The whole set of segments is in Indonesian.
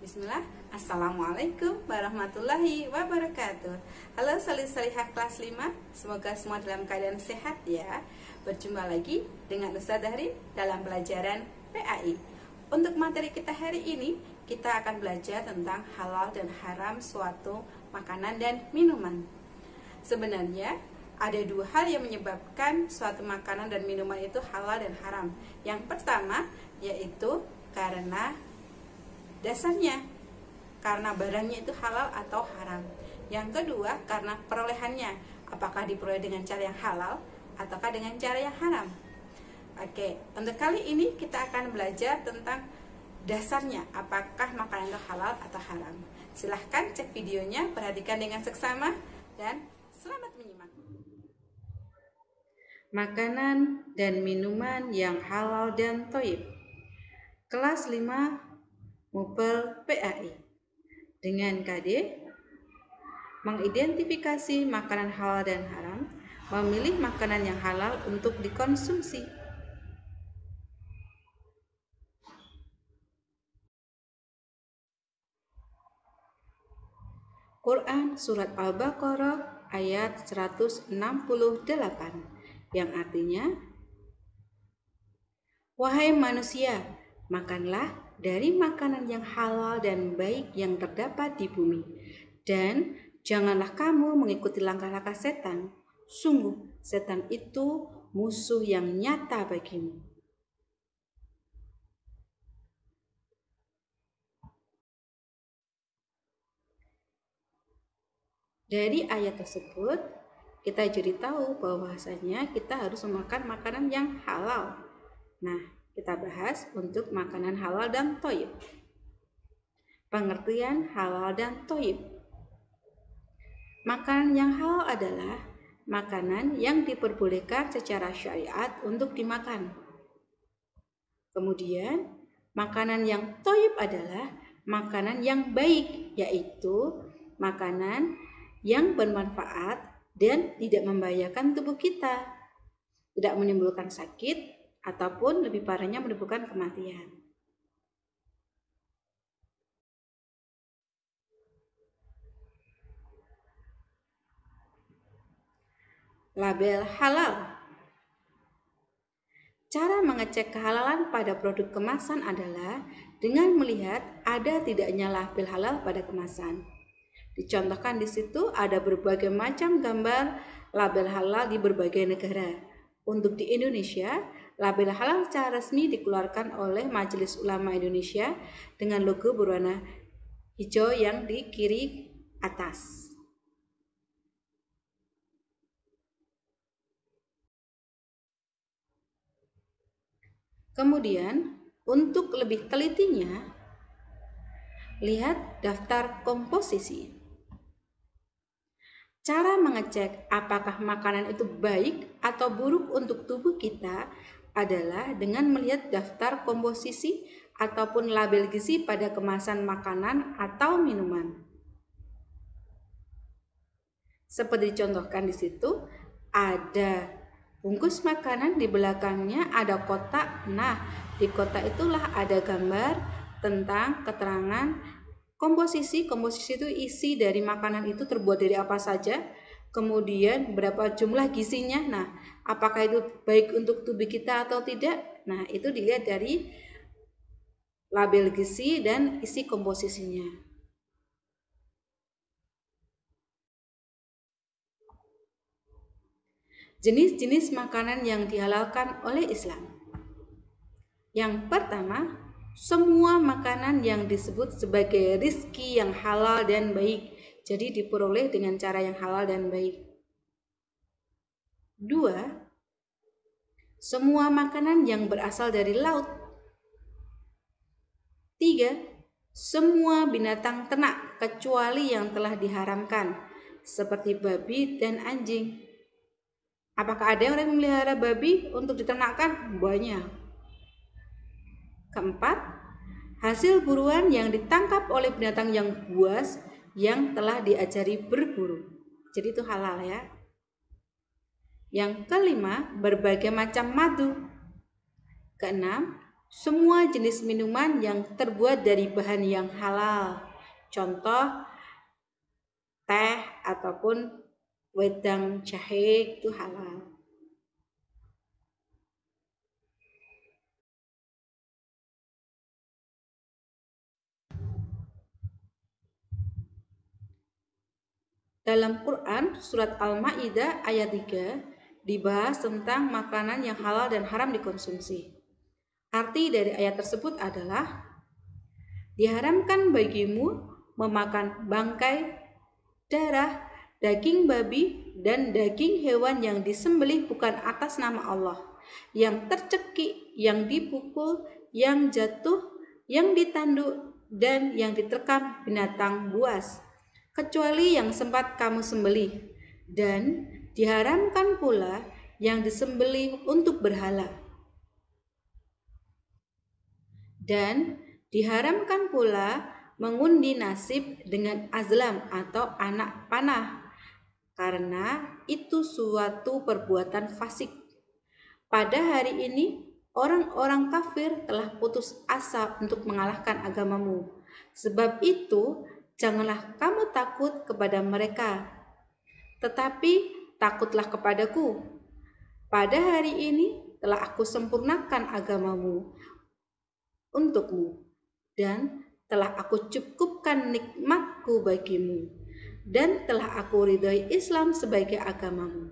Bismillah, Assalamualaikum warahmatullahi wabarakatuh. Halo salih-salihah kelas 5, semoga semua dalam keadaan sehat ya. Berjumpa lagi dengan Ustaz Dahrin dalam pelajaran PAI. Untuk materi kita hari ini, kita akan belajar tentang halal dan haram suatu makanan dan minuman. Sebenarnya ada dua hal yang menyebabkan suatu makanan dan minuman itu halal dan haram. Yang pertama yaitu karena dasarnya, karena barangnya itu halal atau haram. Yang kedua, karena perolehannya, apakah diperoleh dengan cara yang halal ataukah dengan cara yang haram. Oke, untuk kali ini kita akan belajar tentang dasarnya, apakah makanan itu halal atau haram. Silahkan cek videonya, perhatikan dengan seksama, dan selamat menyimak. Makanan dan minuman yang halal dan thayyib. Kelas 5 Mupel PAI dengan KD mengidentifikasi makanan halal dan haram, memilih makanan yang halal untuk dikonsumsi. Quran Surat Al-Baqarah ayat 168 yang artinya, wahai manusia, makanlah dari makanan yang halal dan baik yang terdapat di bumi, dan janganlah kamu mengikuti langkah-langkah setan. Sungguh, setan itu musuh yang nyata bagimu. Dari ayat tersebut, kita jadi tahu bahwasanya kita harus memakan makanan yang halal. Nah, kita bahas untuk makanan halal dan thayyib. Pengertian halal dan thayyib. Makanan yang halal adalah makanan yang diperbolehkan secara syariat untuk dimakan. Kemudian, makanan yang thayyib adalah makanan yang baik, yaitu makanan yang bermanfaat dan tidak membahayakan tubuh kita, tidak menimbulkan sakit, ataupun lebih parahnya menimbulkan kematian. Label halal. Cara mengecek kehalalan pada produk kemasan adalah dengan melihat ada tidaknya label halal pada kemasan. Dicontohkan di situ ada berbagai macam gambar label halal di berbagai negara. Untuk di Indonesia, label halal secara resmi dikeluarkan oleh Majelis Ulama Indonesia dengan logo berwarna hijau yang di kiri atas. Kemudian, untuk lebih telitinya, lihat daftar komposisi. Cara mengecek apakah makanan itu baik atau buruk untuk tubuh kita adalah dengan melihat daftar komposisi ataupun label gizi pada kemasan makanan atau minuman. Seperti dicontohkan di situ, ada bungkus makanan, di belakangnya ada kotak. Nah, di kotak itulah ada gambar tentang keterangan komposisi itu isi dari makanan itu terbuat dari apa saja, kemudian berapa jumlah gizinya. Nah, apakah itu baik untuk tubuh kita atau tidak? Nah, itu dilihat dari label gizi dan isi komposisinya. Jenis-jenis makanan yang dihalalkan oleh Islam. Yang pertama, semua makanan yang disebut sebagai rizki yang halal dan baik, jadi diperoleh dengan cara yang halal dan baik. 2. Semua makanan yang berasal dari laut. 3. Semua binatang ternak kecuali yang telah diharamkan, seperti babi dan anjing. Apakah ada yang memelihara babi untuk diternakkan? Banyak. Keempat, hasil buruan yang ditangkap oleh binatang yang buas yang telah diajari berburu. Jadi itu halal ya. Yang kelima, berbagai macam madu. Keenam, semua jenis minuman yang terbuat dari bahan yang halal. Contoh, teh ataupun wedang jahe itu halal. Dalam Quran, surat Al-Ma'idah ayat 3 dibahas tentang makanan yang halal dan haram dikonsumsi. Arti dari ayat tersebut adalah, diharamkan bagimu memakan bangkai, darah, daging babi, dan daging hewan yang disembelih bukan atas nama Allah, yang tercekik, yang dipukul, yang jatuh, yang ditanduk, dan yang diterkam binatang buas, kecuali yang sempat kamu sembelih. Dan diharamkan pula yang disembelih untuk berhala. Dan diharamkan pula mengundi nasib dengan azlam atau anak panah, karena itu suatu perbuatan fasik. Pada hari ini, orang-orang kafir telah putus asa untuk mengalahkan agamamu. Sebab itu, janganlah kamu takut kepada mereka, tetapi takutlah kepadaku. Pada hari ini telah aku sempurnakan agamamu untukmu, dan telah aku cukupkan nikmatku bagimu, dan telah aku ridhoi Islam sebagai agamamu.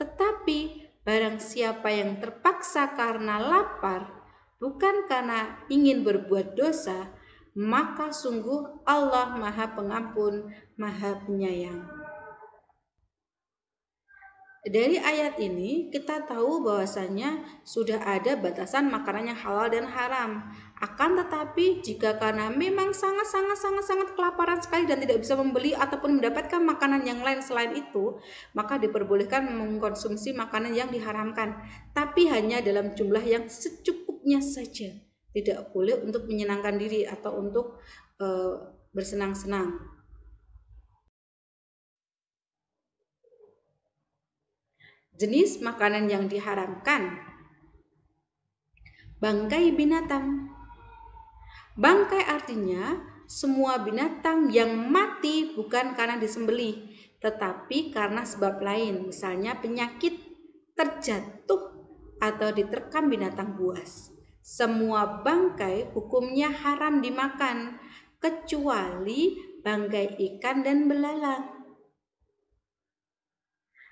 Tetapi barang siapa yang terpaksa karena lapar, bukan karena ingin berbuat dosa, maka sungguh Allah Maha Pengampun, Maha Penyayang. Dari ayat ini kita tahu bahwasanya sudah ada batasan makanan yang halal dan haram. Akan tetapi jika karena memang sangat kelaparan sekali dan tidak bisa membeli ataupun mendapatkan makanan yang lain selain itu, maka diperbolehkan mengkonsumsi makanan yang diharamkan, tapi hanya dalam jumlah yang secukupnya saja. Tidak boleh untuk menyenangkan diri atau untuk bersenang-senang. Jenis makanan yang diharamkan: bangkai binatang. Bangkai artinya semua binatang yang mati bukan karena disembelih, tetapi karena sebab lain, misalnya penyakit, terjatuh, atau diterkam binatang buas. Semua bangkai hukumnya haram dimakan, kecuali bangkai ikan dan belalang.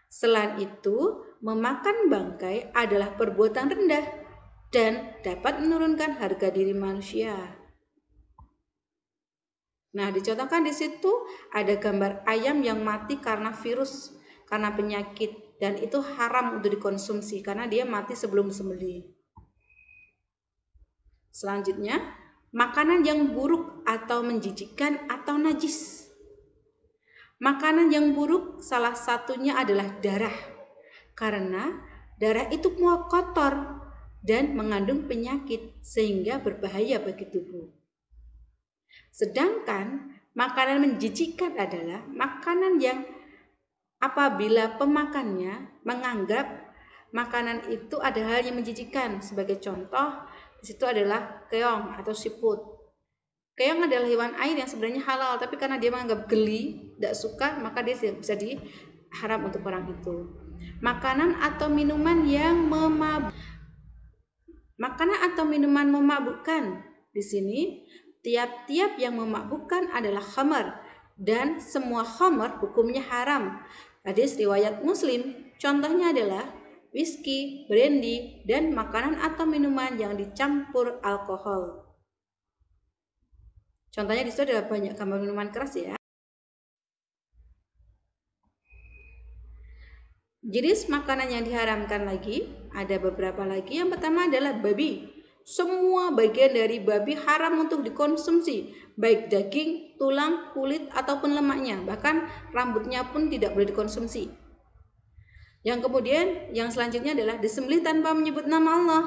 Selain itu, memakan bangkai adalah perbuatan rendah dan dapat menurunkan harga diri manusia. Nah, dicontohkan di situ ada gambar ayam yang mati karena virus, karena penyakit, dan itu haram untuk dikonsumsi karena dia mati sebelum disembelih. Selanjutnya, makanan yang buruk atau menjijikkan atau najis. Makanan yang buruk salah satunya adalah darah, karena darah itu kotor dan mengandung penyakit sehingga berbahaya bagi tubuh. Sedangkan makanan menjijikkan adalah makanan yang apabila pemakannya menganggap makanan itu ada hal yang menjijikkan. Sebagai contoh, di situ adalah keong atau siput. Keong adalah hewan air yang sebenarnya halal, tapi karena dia menganggap geli, tidak suka, maka dia bisa diharam untuk orang itu. Makanan atau minuman yang memabukkan. Di sini tiap-tiap yang memabukkan adalah khamar, dan semua khamar hukumnya haram. Hadis riwayat Muslim, contohnya adalah whisky, brandy, dan makanan atau minuman yang dicampur alkohol. Contohnya di situ ada banyak gambar minuman keras ya. Jenis makanan yang diharamkan lagi, ada beberapa lagi. Yang pertama adalah babi. Semua bagian dari babi haram untuk dikonsumsi, baik daging, tulang, kulit, ataupun lemaknya. Bahkan rambutnya pun tidak boleh dikonsumsi. Yang kemudian, yang selanjutnya adalah disembelih tanpa menyebut nama Allah.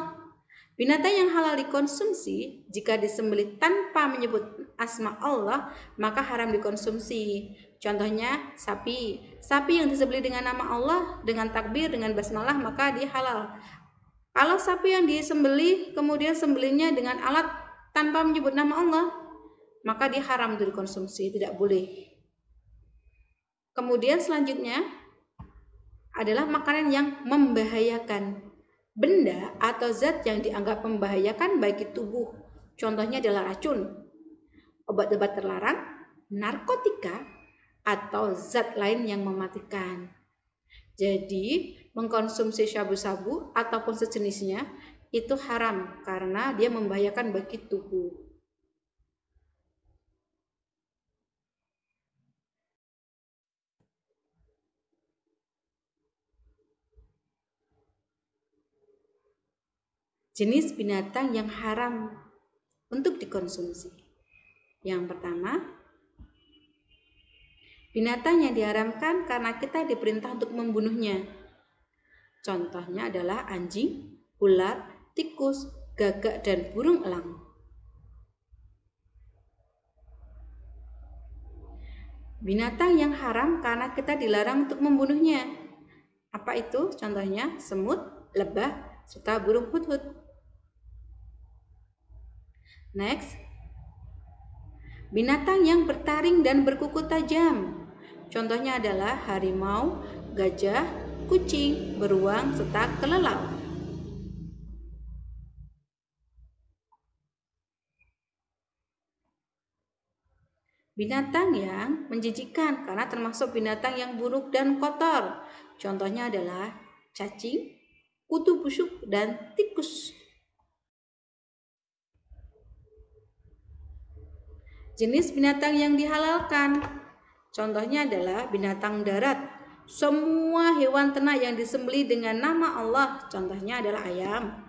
Binatang yang halal dikonsumsi jika disembelih tanpa menyebut asma Allah, maka haram dikonsumsi. Contohnya sapi. Sapi yang disembelih dengan nama Allah, dengan takbir, dengan basmalah, maka dia halal. Kalau sapi yang disembelih kemudian sembelihnya dengan alat tanpa menyebut nama Allah, maka dia haram untuk dikonsumsi, tidak boleh. Kemudian selanjutnya adalah makanan yang membahayakan. Benda atau zat yang dianggap membahayakan bagi tubuh, contohnya adalah racun, obat-obat terlarang, narkotika, atau zat lain yang mematikan. Jadi, mengkonsumsi syabu-syabu ataupun sejenisnya itu haram karena dia membahayakan bagi tubuh. Jenis binatang yang haram untuk dikonsumsi. Yang pertama, binatang yang diharamkan karena kita diperintah untuk membunuhnya. Contohnya adalah anjing, ular, tikus, gagak, dan burung elang. Binatang yang haram karena kita dilarang untuk membunuhnya. Apa itu? Contohnya semut, lebah, serta burung hudhud. Next, binatang yang bertaring dan berkuku tajam. Contohnya adalah harimau, gajah, kucing, beruang, serta kelelawar. Binatang yang menjijikkan karena termasuk binatang yang buruk dan kotor. Contohnya adalah cacing, kutu busuk, dan tikus. Jenis binatang yang dihalalkan. Contohnya adalah binatang darat. Semua hewan ternak yang disembelih dengan nama Allah. Contohnya adalah ayam,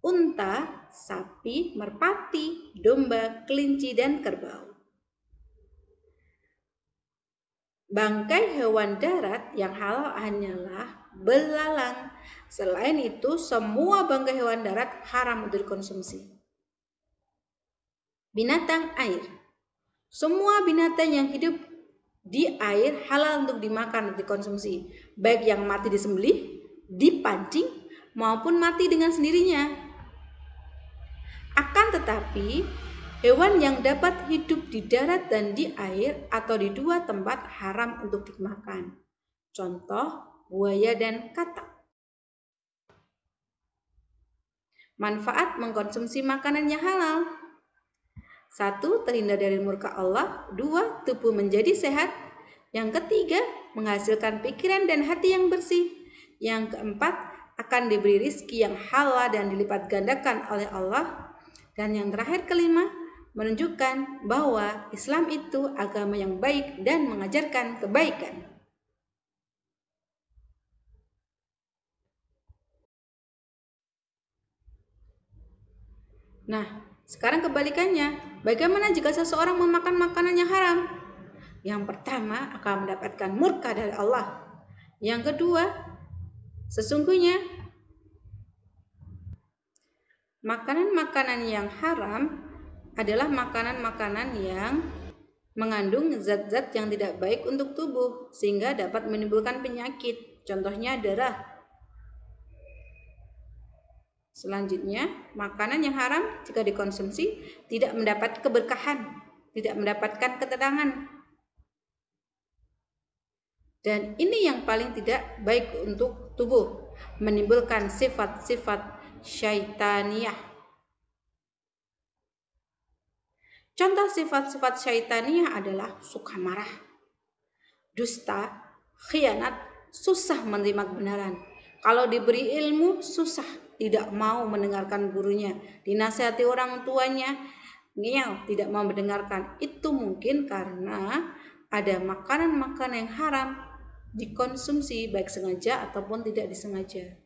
unta, sapi, merpati, domba, kelinci, dan kerbau. Bangkai hewan darat yang halal hanyalah belalang. Selain itu, semua bangkai hewan darat haram untuk dikonsumsi. Binatang air. Semua binatang yang hidup di air halal untuk dimakan dan dikonsumsi, baik yang mati disembelih, dipancing, maupun mati dengan sendirinya. Akan tetapi, hewan yang dapat hidup di darat dan di air atau di dua tempat haram untuk dimakan. Contoh, buaya dan katak. Manfaat mengkonsumsi makanan yang halal. 1. Terhindar dari murka Allah. 2. Tubuh menjadi sehat. Yang ketiga, menghasilkan pikiran dan hati yang bersih. Yang keempat, akan diberi rizki yang halal dan dilipat gandakan oleh Allah. Dan yang terakhir, kelima, menunjukkan bahwa Islam itu agama yang baik dan mengajarkan kebaikan. Nah, sekarang kebalikannya, bagaimana jika seseorang memakan makanan yang haram? Yang pertama, akan mendapatkan murka dari Allah. Yang kedua, sesungguhnya makanan-makanan yang haram adalah makanan-makanan yang mengandung zat-zat yang tidak baik untuk tubuh sehingga dapat menimbulkan penyakit. Contohnya darah. Selanjutnya, makanan yang haram jika dikonsumsi tidak mendapat keberkahan, tidak mendapatkan ketenangan. Dan ini yang paling tidak baik untuk tubuh, menimbulkan sifat-sifat syaitaniyah. Contoh sifat-sifat syaitaniyah adalah suka marah, dusta, khianat, susah menerima kebenaran. Kalau diberi ilmu, susah, tidak mau mendengarkan gurunya. Dinasihati orang tuanya, ngeyel, tidak mau mendengarkan. Itu mungkin karena ada makanan-makanan yang haram dikonsumsi baik sengaja ataupun tidak disengaja.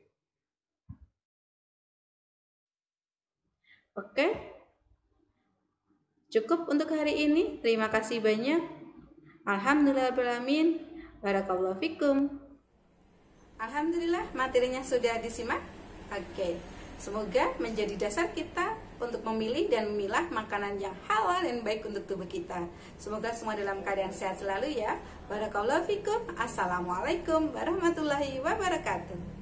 Oke, cukup untuk hari ini. Terima kasih banyak. Alhamdulillahirrahmanirrahim. Barakallahu fikum. Alhamdulillah, materinya sudah disimak. Oke, semoga menjadi dasar kita untuk memilih dan memilah makanan yang halal dan baik untuk tubuh kita. Semoga semua dalam keadaan sehat selalu ya. Barakallahu fikum. Assalamualaikum warahmatullahi wabarakatuh.